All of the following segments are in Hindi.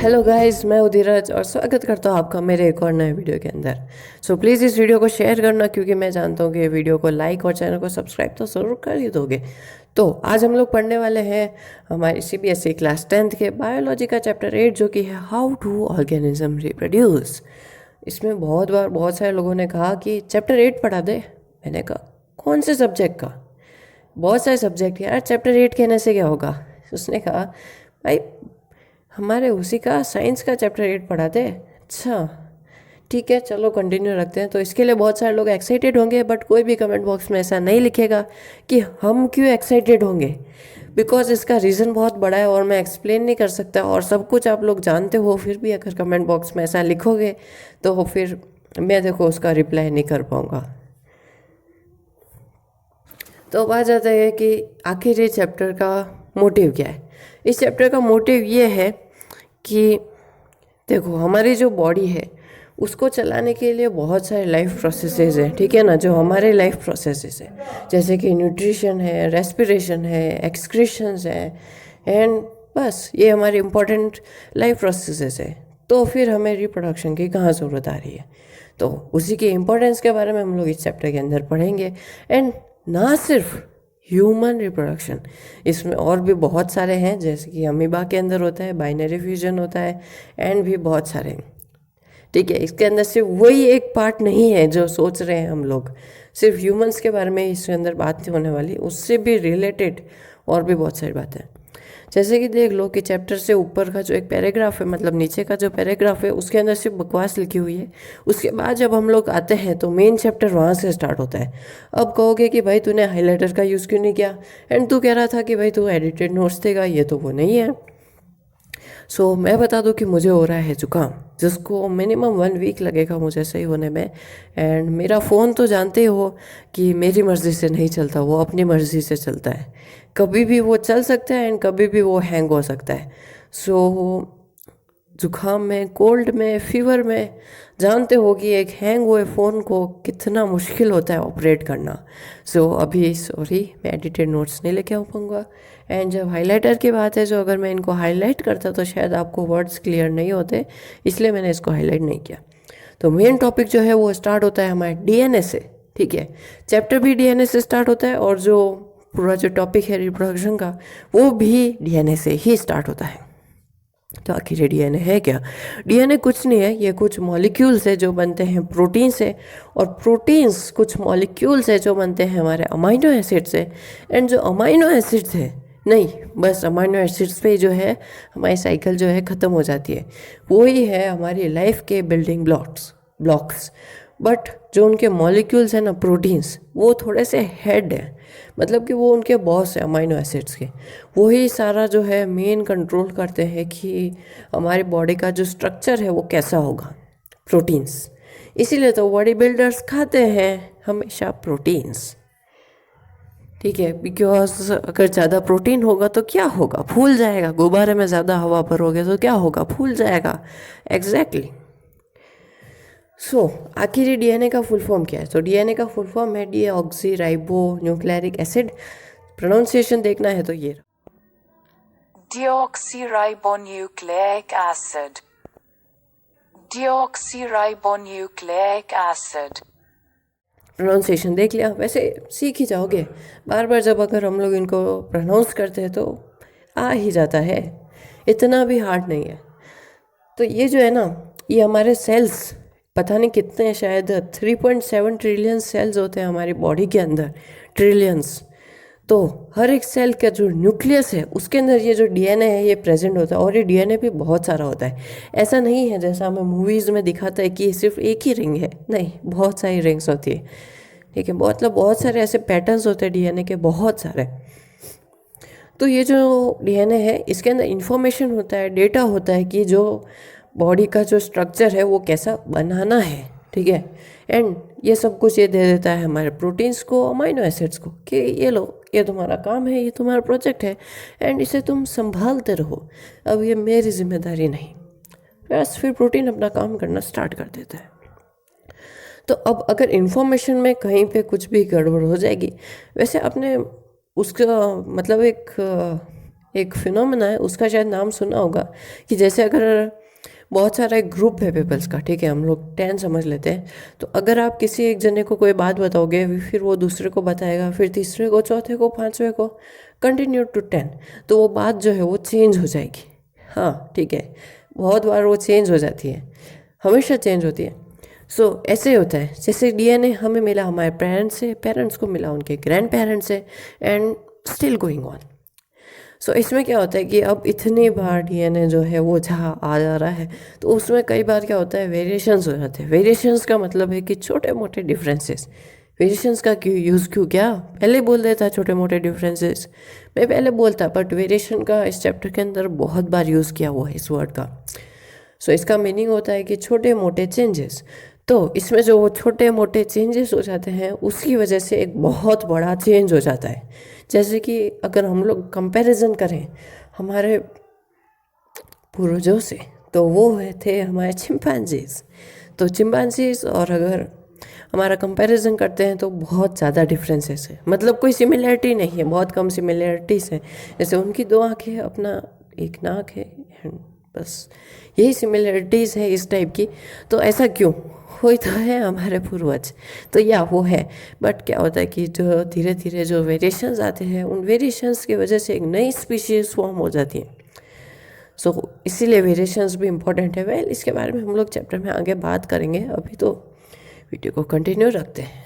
हेलो गाइस, मैं उधीरज और स्वागत करता हूँ आपका मेरे एक और नए वीडियो के अंदर। प्लीज़ इस वीडियो को शेयर करना, क्योंकि मैं जानता हूँ कि ये वीडियो को लाइक और चैनल को सब्सक्राइब तो ज़रूर कर ही दोगे। तो आज हम लोग पढ़ने वाले हैं हमारी CBSE क्लास 10th के बायोलॉजी का चैप्टर 8, जो कि है हाउ टू ऑर्गेनिज्म रिप्रोड्यूस। इसमें बहुत बार बहुत सारे लोगों ने कहा कि चैप्टर 8 पढ़ा दे। मैंने कहा कौन से सब्जेक्ट का? बहुत सारे सब्जेक्ट यार, चैप्टर 8 कहने से क्या होगा। उसने कहा भाई हमारे उसी का साइंस का चैप्टर 8 पढ़ा दे। अच्छा ठीक है, चलो कंटिन्यू रखते हैं। तो इसके लिए बहुत सारे लोग एक्साइटेड होंगे, बट कोई भी कमेंट बॉक्स में ऐसा नहीं लिखेगा कि हम क्यों एक्साइटेड होंगे, बिकॉज इसका रीज़न बहुत बड़ा है और मैं एक्सप्लेन नहीं कर सकता, और सब कुछ आप लोग जानते हो। फिर भी अगर कमेंट बॉक्स में ऐसा लिखोगे तो फिर मैं देखो उसका रिप्लाई नहीं कर पाऊँगा। तो अब आ जाता है कि आखिर ये चैप्टर का मोटिव क्या है। इस चैप्टर का मोटिव ये है कि देखो, हमारी जो बॉडी है उसको चलाने के लिए बहुत सारे लाइफ प्रोसेसेस हैं, ठीक है ना, जो हमारे लाइफ प्रोसेसेस हैं, जैसे कि न्यूट्रिशन है, रेस्पिरेशन है, एक्सक्रीशंस है, एंड बस ये हमारे इम्पोर्टेंट लाइफ प्रोसेसेस है। तो फिर हमें रिप्रोडक्शन की कहाँ ज़रूरत आ रही है? तो उसी के इम्पोर्टेंस के बारे में हम लोग इस चैप्टर के अंदर पढ़ेंगे। एंड ना सिर्फ ह्यूमन रिप्रोडक्शन, इसमें और भी बहुत सारे हैं, जैसे कि अमीबा के अंदर होता है, बाइनरी फ्यूजन होता है, एंड भी बहुत सारे। ठीक है, इसके अंदर सिर्फ वही एक पार्ट नहीं है जो सोच रहे हैं हम लोग, सिर्फ ह्यूमंस के बारे में इसके अंदर बात नहीं होने वाली, उससे भी रिलेटेड और भी बहुत सारी बातें। जैसे कि देख लो कि चैप्टर से ऊपर का जो एक पैराग्राफ है, मतलब नीचे का जो पैराग्राफ है, उसके अंदर सिर्फ बकवास लिखी हुई है। उसके बाद जब हम लोग आते हैं तो मेन चैप्टर वहाँ से स्टार्ट होता है। अब कहोगे कि भाई तूने हाइलाइटर का यूज़ क्यों नहीं किया, एंड तू कह रहा था कि भाई तू एडिटेड नोट्स देगा, ये तो वो नहीं है। मैं बता दूं कि मुझे हो रहा है जुकाम, जिसको मिनिमम 1 वीक लगेगा मुझे सही होने में। एंड मेरा फ़ोन तो जानते ही हो कि मेरी मर्ज़ी से नहीं चलता, वो अपनी मर्ज़ी से चलता है। कभी भी वो चल सकता है एंड कभी भी वो हैंग हो सकता है। जुकाम में, कोल्ड में, फीवर में जानते हो कि एक हैंग हुए फ़ोन को कितना मुश्किल होता है ऑपरेट करना। अभी सॉरी, मैं एडिटेड नोट्स नहीं लेके आ पाऊँगा। एंड जब हाइलाइटर की बात है, जो अगर मैं इनको हाईलाइट करता तो शायद आपको वर्ड्स क्लियर नहीं होते, इसलिए मैंने इसको हाईलाइट नहीं किया। तो मेन टॉपिक जो है वो स्टार्ट होता है हमारे DNA से। ठीक है, चैप्टर भी DNA से स्टार्ट होता है, और जो पूरा जो टॉपिक है रिप्रोडक्शन का, वो भी DNA से ही स्टार्ट होता है। तो आखिर ये DNA है क्या? DNA कुछ नहीं है, ये कुछ मॉलिक्यूल्स है जो बनते हैं प्रोटीन से, और प्रोटीन्स कुछ मॉलिक्यूल्स है जो बनते हैं हमारे अमाइनो एसिड से। एंड जो अमाइनो एसिड्स है, नहीं बस अमाइनो एसिड्स पे जो है हमारी साइकिल जो है ख़त्म हो जाती है। वही है हमारी लाइफ के बिल्डिंग ब्लॉक्स। बट जो उनके मॉलिक्यूल्स हैं ना, प्रोटीन्स, वो थोड़े से हेड है, मतलब कि वो उनके बॉस है अमाइनो एसिड्स के। वही सारा जो है मेन कंट्रोल करते हैं कि हमारी बॉडी का जो स्ट्रक्चर है वो कैसा होगा, प्रोटीन्स। इसीलिए तो बॉडी बिल्डर्स खाते हैं हमेशा प्रोटीन्स। ठीक है, बिकॉज अगर ज़्यादा प्रोटीन होगा तो क्या होगा? फूल जाएगा। गुब्बारे में ज़्यादा हवा भरोगे तो क्या होगा? फूल जाएगा। एग्जैक्टली। आखिर ये DNA का फुल फॉर्म क्या है? DNA का फुल फॉर्म है डीऑक्सी राइबो न्यूक्लियरिक एसिड। प्रोनाउंसिएशन देखना है तो ये deoxyribonucleic acid. Deoxyribonucleic acid. Pronunciation देख लिया, वैसे सीख ही जाओगे बार बार। जब अगर हम लोग इनको प्रोनाउंस करते हैं तो आ ही जाता है, इतना भी हार्ड नहीं है। तो ये जो है ना, ये हमारे सेल्स, पता नहीं कितने, शायद 3.7 ट्रिलियन सेल्स होते हैं हमारी बॉडी के अंदर, ट्रिलियंस। तो हर एक सेल का जो न्यूक्लियस है उसके अंदर ये जो DNA है ये प्रेजेंट होता है, और ये DNA भी बहुत सारा होता है। ऐसा नहीं है जैसा हमें मूवीज़ में दिखाता है कि ये सिर्फ एक ही रिंग है, नहीं, बहुत सारी रिंग्स होती है। ठीक है, मतलब बहुत सारे ऐसे पैटर्न्स होते हैं DNA के, बहुत सारे। तो ये जो DNA है इसके अंदर इंफॉर्मेशन होता है, डेटा होता है कि जो बॉडी का जो स्ट्रक्चर है वो कैसा बनाना है। ठीक है, एंड ये सब कुछ ये दे देता है हमारे प्रोटीन्स को, अमाइनो एसिड्स को, कि ये लो, ये तुम्हारा काम है, ये तुम्हारा प्रोजेक्ट है, एंड इसे तुम संभालते रहो, अब ये मेरी जिम्मेदारी नहीं। बस फिर प्रोटीन अपना काम करना स्टार्ट कर देता है। तो अब अगर इन्फॉर्मेशन में कहीं पे कुछ भी गड़बड़ हो जाएगी, वैसे अपने उसका मतलब एक एक फिनोमेना है, उसका शायद नाम सुना होगा, कि जैसे अगर बहुत सारा एक ग्रुप है पीपल्स का, ठीक है, हम लोग 10 समझ लेते हैं, तो अगर आप किसी एक जने को कोई बात बताओगे, फिर वो दूसरे को बताएगा, फिर तीसरे को, चौथे को, पांचवे को, कंटिन्यू टू 10, तो वो बात जो है वो चेंज हो जाएगी। हाँ ठीक है, बहुत बार वो चेंज हो जाती है, हमेशा चेंज होती है। सो ऐसे होता है, जैसे डीएनए हमें मिला हमारे पेरेंट्स से, पेरेंट्स को मिला उनके ग्रैंड पेरेंट्स से, एंड स्टिल गोइंग ऑन। सो इसमें क्या होता है कि अब इतनी बार डीएनए जो है वो जहाँ आ जा रहा है, तो उसमें कई बार क्या होता है, वेरिएशंस हो जाते हैं। वेरिएशंस का मतलब है कि छोटे मोटे डिफरेंसेस। वेरिएशंस का क्यों यूज़ क्यों किया, पहले बोल देता छोटे मोटे डिफरेंसेस, मैं पहले बोलता, बट वेरिएशन का इस चैप्टर के अंदर बहुत बार यूज़ किया हुआ है इस वर्ड का। सो इसका मीनिंग होता है कि छोटे मोटे चेंजेस। तो इसमें जो वो छोटे मोटे चेंजेस हो जाते हैं, उसकी वजह से एक बहुत बड़ा चेंज हो जाता है। जैसे कि अगर हम लोग कंपैरिजन करें हमारे पूर्वजों से, तो वो थे हमारे चिंपैंजीज। तो चिंपैंजीज और अगर हमारा कंपैरिजन करते हैं तो बहुत ज़्यादा डिफरेंसेस है, मतलब कोई सिमिलरिटी नहीं है, बहुत कम सिमिलरिटीज़ हैं। जैसे उनकी 2 आँखें, अपना एक नाक है, and बस यही सिमिलरिटीज़ है इस टाइप की। तो ऐसा क्यों, वही तो है हमारे पूर्वज, तो या वो है। बट क्या होता है कि जो धीरे धीरे जो वेरिएशंस आते हैं, उन वेरिएशंस की वजह से एक नई स्पीशीज फॉर्म हो जाती है। सो इसीलिए वेरिएशंस भी इम्पोर्टेंट है। वेल इसके बारे में हम लोग चैप्टर में आगे बात करेंगे, अभी तो वीडियो को कंटिन्यू रखते हैं।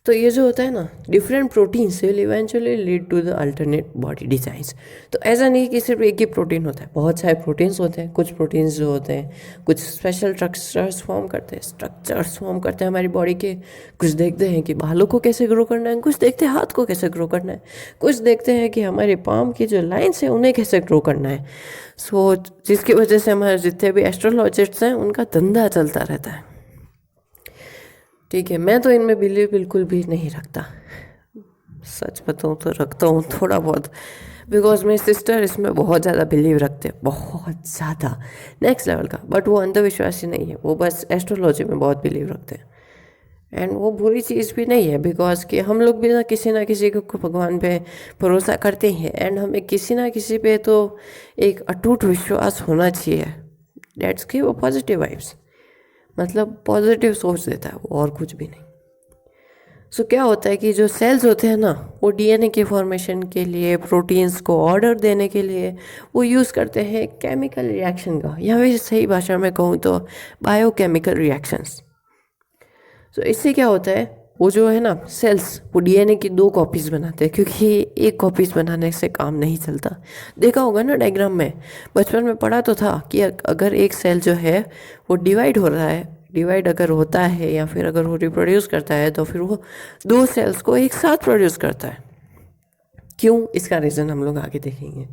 तो ये जो होता है ना, different proteins will eventually lead to the alternate body designs. तो ऐसा नहीं कि सिर्फ एक ही प्रोटीन होता है, बहुत सारे प्रोटीन्स होते हैं। कुछ प्रोटीन्स जो होते हैं कुछ स्पेशल स्ट्रक्चर्स फॉर्म करते हैं हमारी बॉडी के। कुछ देखते हैं कि बालों को कैसे ग्रो करना है, कुछ देखते हैं हाथ को कैसे ग्रो करना है, कुछ देखते हैं कि हमारे पाम की जो लाइन्स हैं उन्हें कैसे ग्रो करना है। सो जिसकी वजह से हमारे जितने भी एस्ट्रोलॉजिस्ट्स हैं उनका धंधा चलता रहता है। ठीक है, मैं तो इनमें बिलीव बिल्कुल भी नहीं रखता, सच बताऊँ तो रखता हूँ थोड़ा बहुत, बिकॉज मेरी सिस्टर इसमें बहुत ज़्यादा बिलीव रखते हैं, बहुत ज़्यादा नेक्स्ट लेवल का। बट वो अंधविश्वासी नहीं है, वो बस एस्ट्रोलॉजी में बहुत बिलीव रखते हैं। एंड वो बुरी चीज़ भी नहीं है, बिकॉज कि हम लोग भी ना किसी को भगवान पे भरोसा करते हैं, एंड हमें किसी ना किसी पे तो एक अटूट विश्वास होना चाहिए। डेट्स की वो पॉजिटिव वाइब्स, मतलब पॉजिटिव सोच देता है वो, और कुछ भी नहीं। सो क्या होता है कि जो सेल्स होते हैं ना, वो डीएनए के फॉर्मेशन के लिए, प्रोटीन्स को ऑर्डर देने के लिए वो यूज़ करते हैं केमिकल रिएक्शन का, या फिर सही भाषा में कहूँ तो बायोकेमिकल रिएक्शंस। सो इससे क्या होता है, वो जो है ना सेल्स, वो डीएनए की 2 कॉपीज़ बनाते हैं, क्योंकि एक कॉपीज़ बनाने से काम नहीं चलता। देखा होगा ना डायग्राम में, बचपन में पढ़ा तो था कि अगर एक सेल जो है वो डिवाइड हो रहा है, डिवाइड अगर होता है या फिर अगर वो रिप्रोड्यूस करता है, तो फिर वो 2 सेल्स को एक साथ प्रोड्यूस करता है। क्यों, इसका रीज़न हम लोग आगे देखेंगे।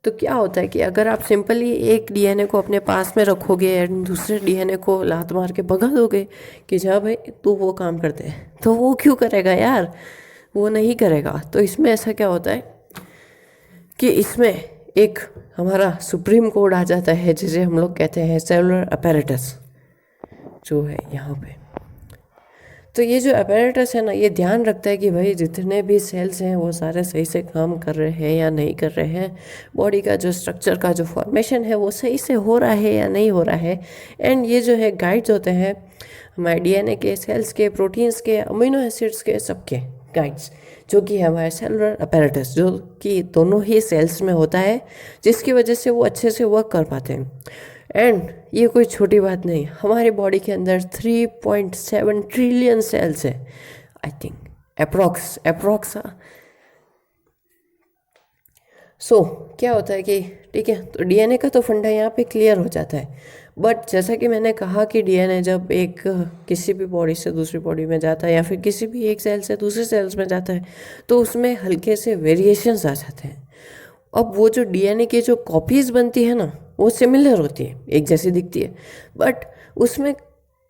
तो क्या होता है कि अगर आप सिंपली एक डीएनए को अपने पास में रखोगे एंड दूसरे डीएनए को लात मार के भगा दोगे कि जा भाई तू वो काम करते हैं, तो वो क्यों करेगा यार, वो नहीं करेगा। तो इसमें ऐसा क्या होता है कि इसमें एक हमारा सुप्रीम कोड आ जाता है, जिसे हम लोग कहते हैं सेलुलर अपैरेटस, जो है यहाँ पे। तो ये जो अपैरेटस है ना, ये ध्यान रखता है कि भाई जितने भी सेल्स हैं वो सारे सही से काम कर रहे हैं या नहीं कर रहे हैं, बॉडी का जो स्ट्रक्चर का जो फॉर्मेशन है वो सही से हो रहा है या नहीं हो रहा है। एंड ये जो है गाइड्स होते हैं हमारे डीएनए के, सेल्स के, प्रोटीन्स के, अमीनो एसिड्स के, सबके गाइड्स, जो कि है हमारे सेलुलर अपैरेटस, जो कि दोनों ही सेल्स में होता है, जिसकी वजह से वो अच्छे से वर्क कर पाते हैं। एंड ये कोई छोटी बात नहीं, हमारी बॉडी के अंदर 3.7 ट्रिलियन सेल्स है, आई थिंक अप्रॉक्स। सो क्या होता है कि ठीक है, तो डीएनए का तो फंडा यहाँ पे क्लियर हो जाता है। बट जैसा कि मैंने कहा कि डीएनए जब एक किसी भी बॉडी से दूसरी बॉडी में जाता है, या फिर किसी भी एक सेल से दूसरे सेल्स में जाता है, तो उसमें हल्के से वेरिएशंस आ जाते हैं। अब वो जो डीएनए की जो कॉपीज़ बनती है ना, वो सिमिलर होती है, एक जैसी दिखती है, बट उसमें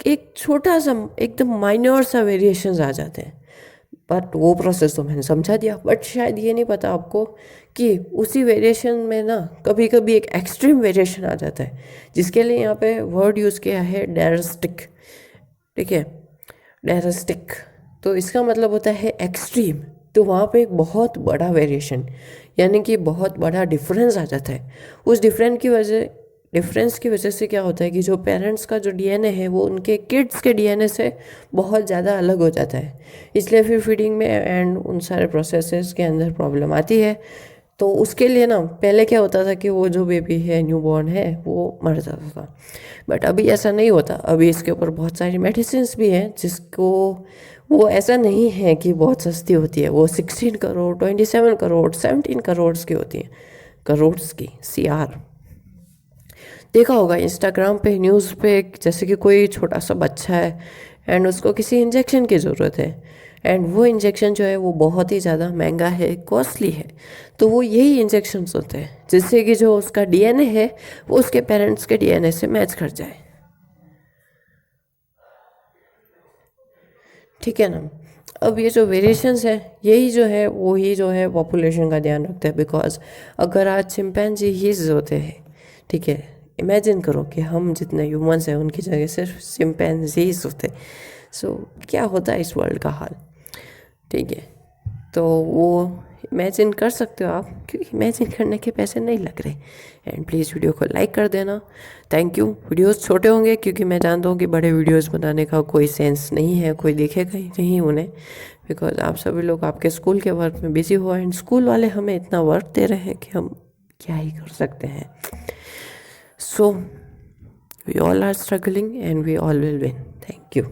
एक छोटा सा एकदम माइनर सा वेरिएशंस आ जाते हैं। बट वो प्रोसेस तो मैंने समझा दिया, बट शायद ये नहीं पता आपको कि उसी वेरिएशन में ना कभी कभी एक एक्सट्रीम वेरिएशन आ जाता है, जिसके लिए यहाँ पे वर्ड यूज़ किया है ड्रेस्टिक। ठीक है, ड्रेस्टिक, तो इसका मतलब होता है एक्सट्रीम, तो वहाँ पे एक बहुत बड़ा वेरिएशन यानी कि बहुत बड़ा डिफरेंस आ जाता है। उस डिफरेंस की वजह से क्या होता है कि जो पेरेंट्स का जो डीएनए है वो उनके किड्स के डीएनए से बहुत ज़्यादा अलग हो जाता है। इसलिए फिर फीडिंग में एंड उन सारे प्रोसेसेस के अंदर प्रॉब्लम आती है। तो उसके लिए ना पहले क्या होता था कि वो जो बेबी है न्यूबॉर्न है वो मर जाता था, बट अभी ऐसा नहीं होता। अभी इसके ऊपर बहुत सारी मेडिसिन भी हैं जिसको वो ऐसा नहीं है कि बहुत सस्ती होती है, वो 16 करोड़ 27 करोड़ 17 करोड़ की होती हैं, करोड़ की CR। देखा होगा इंस्टाग्राम पे न्यूज़ पे, जैसे कि कोई छोटा सा बच्चा है एंड उसको किसी इंजेक्शन की ज़रूरत है एंड वो इंजेक्शन जो है वो बहुत ही ज़्यादा महंगा है, कॉस्टली है। तो वो यही इंजेक्शन्स होते हैं जिससे कि जो उसका डीएनए है वो उसके पेरेंट्स के डीएनए से मैच कर जाए। ठीक है ना। अब ये जो वेरिएशंस है यही जो है वो ही जो है पॉपुलेशन का ध्यान रखते हैं। बिकॉज अगर आज चिंपैंजी हीज होते हैं, ठीक है, इमेजिन करो कि हम जितने ह्यूमंस हैं उनकी जगह सिर्फ चिंपैंजीज होते, सो क्या होता है इस वर्ल्ड का हाल। ठीक है, तो वो इमेजिन कर सकते हो आप, क्योंकि इमेजिन करने के पैसे नहीं लग रहे। एंड प्लीज़ वीडियो को लाइक कर देना। Thank you. वीडियोस छोटे होंगे क्योंकि मैं जानता हूँ कि बड़े वीडियोस बनाने का कोई सेंस नहीं है, कोई दिखेगा ही नहीं उन्हें, बिकॉज आप सभी लोग आपके स्कूल के वर्क में बिजी हो एंड स्कूल वाले हमें इतना वर्क दे रहे हैं कि हम क्या ही कर सकते हैं। So we all are struggling and we all will win. Thank you.